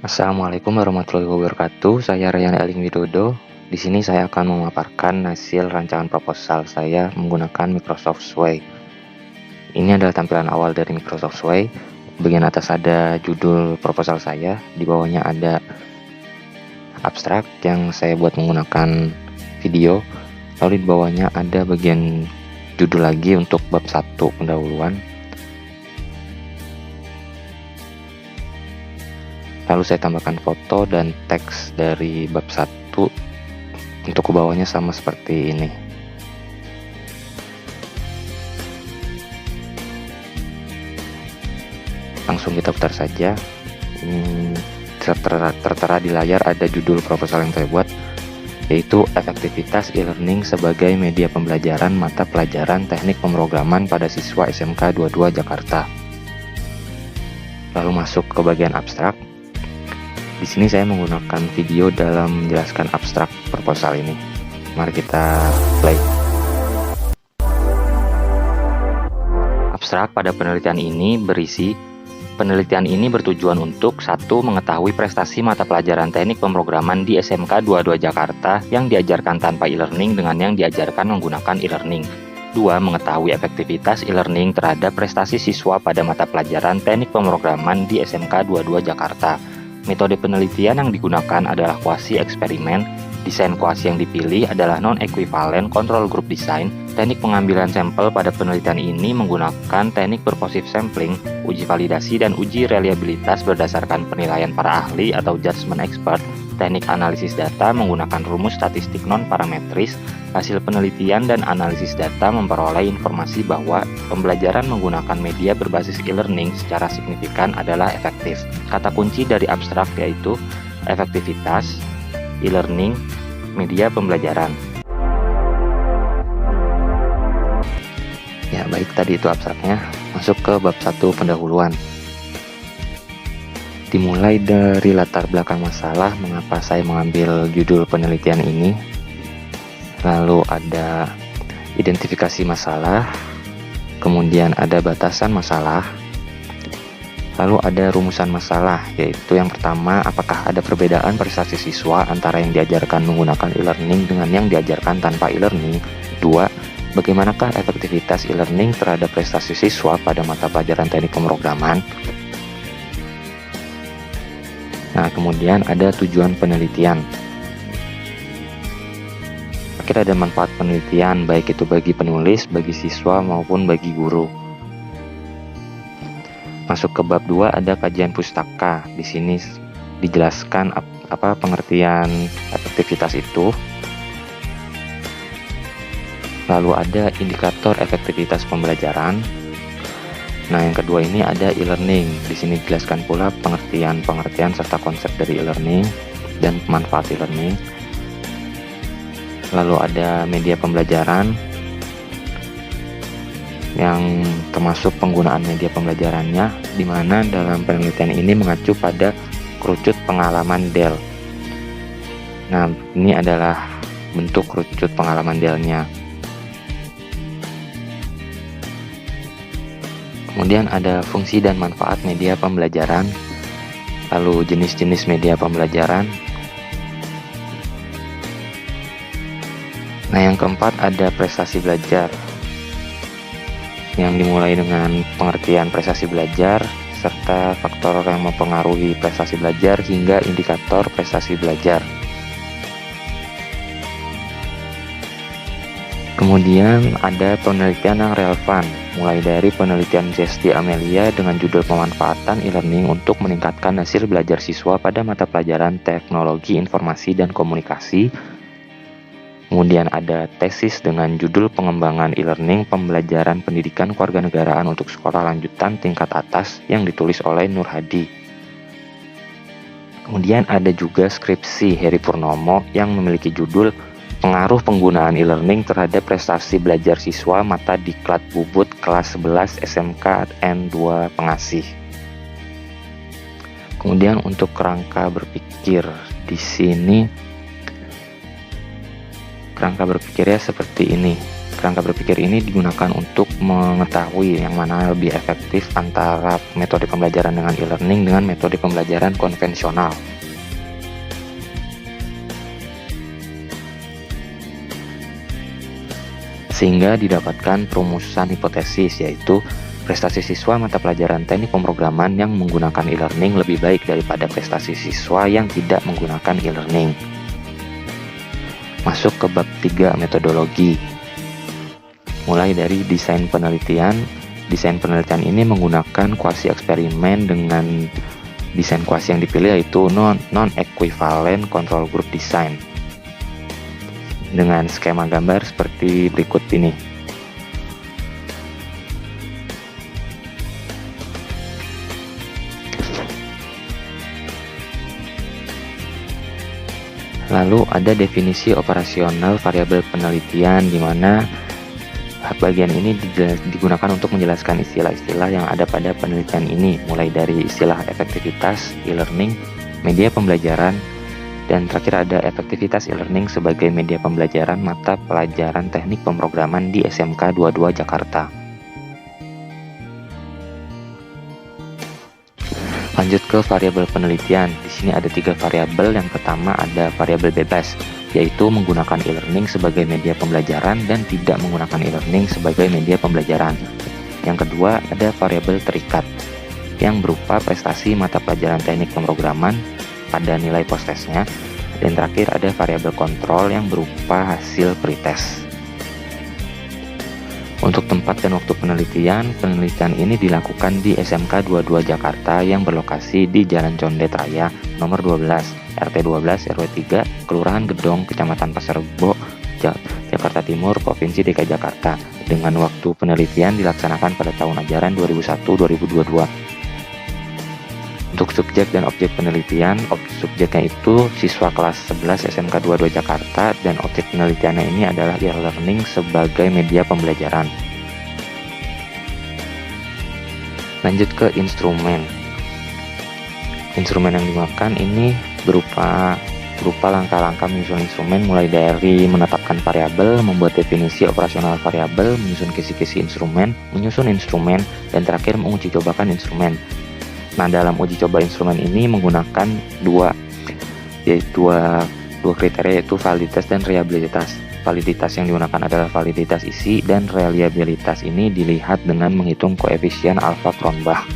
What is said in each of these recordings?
Assalamualaikum warahmatullahi wabarakatuh. Saya Ryan Eling Widodo. Di sini saya akan memaparkan hasil rancangan proposal saya menggunakan Microsoft Sway. Ini adalah tampilan awal dari Microsoft Sway. Bagian atas ada judul proposal saya, di bawahnya ada abstrak yang saya buat menggunakan video. Lalu di bawahnya ada bagian judul lagi untuk bab 1 pendahuluan. Lalu saya tambahkan foto dan teks dari bab 1 untuk ke bawahnya sama seperti ini. Langsung kita putar saja. Tertera di layar ada judul proposal yang saya buat, yaitu efektivitas e-learning sebagai media pembelajaran mata pelajaran teknik pemrograman pada siswa SMK 22 Jakarta. Lalu masuk ke bagian abstrak. Di sini saya menggunakan video dalam menjelaskan abstrak proposal ini. Mari kita play. Abstrak pada penelitian ini berisi, penelitian ini bertujuan untuk 1. Mengetahui prestasi mata pelajaran teknik pemrograman di SMK 22 Jakarta yang diajarkan tanpa e-learning dengan yang diajarkan menggunakan e-learning. 2. Mengetahui efektivitas e-learning terhadap prestasi siswa pada mata pelajaran teknik pemrograman di SMK 22 Jakarta. Metode penelitian yang digunakan adalah kuasi eksperimen. Desain kuasi yang dipilih adalah non-equivalent control group design. Teknik pengambilan sampel pada penelitian ini menggunakan teknik purposive sampling, uji validasi dan uji reliabilitas berdasarkan penilaian para ahli atau judgment expert. Teknik analisis data menggunakan rumus statistik non-parametris. Hasil penelitian dan analisis data memperoleh informasi bahwa pembelajaran menggunakan media berbasis e-learning secara signifikan adalah efektif. Kata kunci dari abstrak yaitu efektivitas, e-learning, media pembelajaran. Ya, baik, tadi itu abstraknya. Masuk ke bab 1 pendahuluan. Dimulai dari latar belakang masalah, mengapa saya mengambil judul penelitian ini. Lalu ada identifikasi masalah, kemudian ada batasan masalah, lalu ada rumusan masalah, yaitu yang pertama, apakah ada perbedaan prestasi siswa antara yang diajarkan menggunakan e-learning dengan yang diajarkan tanpa e-learning. 2. Bagaimanakah efektivitas e-learning terhadap prestasi siswa pada mata pelajaran teknik pemrograman. Nah, kemudian ada tujuan penelitian. Akhirnya ada manfaat penelitian, baik itu bagi penulis, bagi siswa, maupun bagi guru. Masuk ke bab 2 ada kajian pustaka. Di sini dijelaskan apa pengertian efektivitas itu. Lalu ada indikator efektivitas pembelajaran. Nah, yang kedua ini ada e-learning. Di sini dijelaskan pula pengertian serta konsep dari e-learning dan manfaat e-learning. Lalu ada media pembelajaran, yang termasuk penggunaan media pembelajarannya, di mana dalam penelitian ini mengacu pada kerucut pengalaman Dell. Nah, ini adalah bentuk kerucut pengalaman Dell-nya. Kemudian ada fungsi dan manfaat media pembelajaran, lalu jenis-jenis media pembelajaran. Nah, yang keempat ada prestasi belajar, yang dimulai dengan pengertian prestasi belajar, serta faktor yang mempengaruhi prestasi belajar hingga indikator prestasi belajar. Kemudian ada penelitian yang relevan, mulai dari penelitian Zesty Amelia dengan judul pemanfaatan e-learning untuk meningkatkan hasil belajar siswa pada mata pelajaran teknologi informasi dan komunikasi. Kemudian ada tesis dengan judul pengembangan e-learning pembelajaran pendidikan kewarganegaraan untuk sekolah lanjutan tingkat atas yang ditulis oleh Nur Hadi. Kemudian ada juga skripsi Heri Purnomo yang memiliki judul pengaruh penggunaan e-learning terhadap prestasi belajar siswa mata Diklat Bubut kelas 11 SMK N2 Pengasih. Kemudian untuk kerangka berpikir, di sini kerangka berpikirnya seperti ini. Kerangka berpikir ini digunakan untuk mengetahui yang mana lebih efektif antara metode pembelajaran dengan e-learning dengan metode pembelajaran konvensional. Sehingga didapatkan perumusan hipotesis, yaitu prestasi siswa mata pelajaran teknik pemrograman yang menggunakan e-learning lebih baik daripada prestasi siswa yang tidak menggunakan e-learning. Masuk ke bab 3 metodologi. Mulai dari desain penelitian. Desain penelitian ini menggunakan kuasi eksperimen dengan desain kuasi yang dipilih yaitu non-equivalent control group design. Dengan skema gambar seperti berikut ini. Lalu ada definisi operasional variabel penelitian, di mana bagian ini digunakan untuk menjelaskan istilah-istilah yang ada pada penelitian ini, mulai dari istilah efektivitas e-learning, media pembelajaran, dan terakhir ada efektivitas e-learning sebagai media pembelajaran mata pelajaran teknik pemrograman di SMK 22 Jakarta. Lanjut ke variabel penelitian. Di sini ada 3 variabel. Yang pertama ada variabel bebas, yaitu menggunakan e-learning sebagai media pembelajaran dan tidak menggunakan e-learning sebagai media pembelajaran. Yang kedua ada variabel terikat, yang berupa prestasi mata pelajaran teknik pemrograman pada nilai post-testnya. Dan terakhir ada variabel kontrol yang berupa hasil pretest. Untuk tempat dan waktu penelitian ini dilakukan di SMK 22 Jakarta yang berlokasi di Jalan Condet Raya nomor 12, RT 12 RW 3, Kelurahan Gedong, Kecamatan Pasar Rebo, Jakarta Timur, Provinsi DKI Jakarta, dengan waktu penelitian dilaksanakan pada tahun ajaran 2001-2022. Untuk subjek dan objek penelitian, subjeknya itu siswa kelas 11 SMK 22 Jakarta, dan objek penelitiannya ini adalah e-learning sebagai media pembelajaran. Lanjut ke instrumen. Instrumen yang digunakan ini berupa langkah-langkah menyusun instrumen, mulai dari menetapkan variabel, membuat definisi operasional variabel, menyusun kisi-kisi instrumen, menyusun instrumen, dan terakhir menguji cobakan instrumen. Nah, dalam uji coba instrumen ini menggunakan dua kriteria, yaitu validitas dan reliabilitas. Validitas yang digunakan adalah validitas isi, dan reliabilitas ini dilihat dengan menghitung koefisien alpha Cronbach.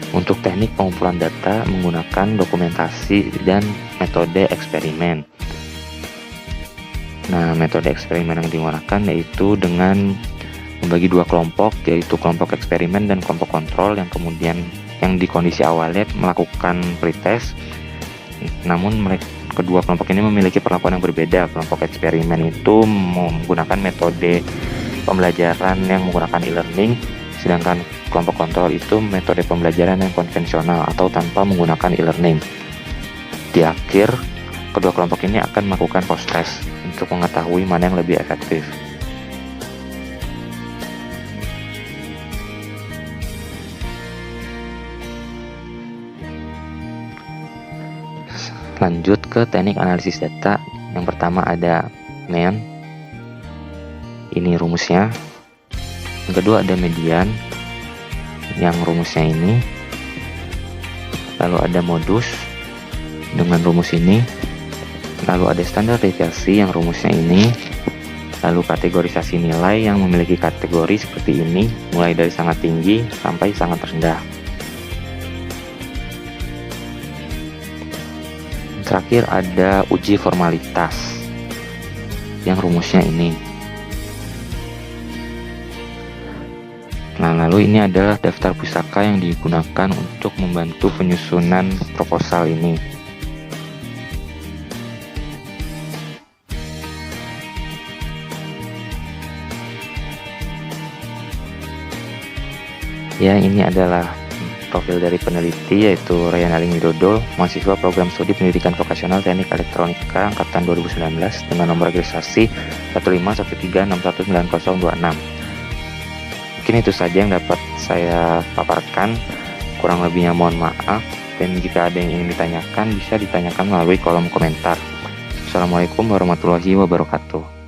Untuk teknik pengumpulan data menggunakan dokumentasi dan metode eksperimen. Nah, metode eksperimen yang digunakan yaitu dengan membagi 2 kelompok, yaitu kelompok eksperimen dan kelompok kontrol, yang kemudian yang di kondisi awalnya melakukan pretest. Namun kedua kelompok ini memiliki perlakuan yang berbeda. Kelompok eksperimen itu menggunakan metode pembelajaran yang menggunakan e-learning, sedangkan kelompok kontrol itu metode pembelajaran yang konvensional atau tanpa menggunakan e-learning. Di akhir, kedua kelompok ini akan melakukan post-test untuk mengetahui mana yang lebih efektif. Lanjut ke teknik analisis data. Yang pertama ada mean, ini rumusnya. Yang kedua ada median, yang rumusnya ini. Lalu ada modus dengan rumus ini. Lalu ada standar deviasi yang rumusnya ini. Lalu kategorisasi nilai yang memiliki kategori seperti ini, mulai dari sangat tinggi sampai sangat rendah. Terakhir ada uji formalitas yang rumusnya ini. Nah, lalu ini adalah daftar pusaka yang digunakan untuk membantu penyusunan proposal ini. Ya, ini adalah profil dari peneliti, yaitu Ryan Aling Widodo, mahasiswa program studi pendidikan vokasional teknik elektronika angkatan 2019 dengan nomor registrasi 15136199026. Mungkin itu saja yang dapat saya paparkan, kurang lebihnya mohon maaf, dan jika ada yang ingin ditanyakan bisa ditanyakan melalui kolom komentar. Assalamualaikum warahmatullahi wabarakatuh.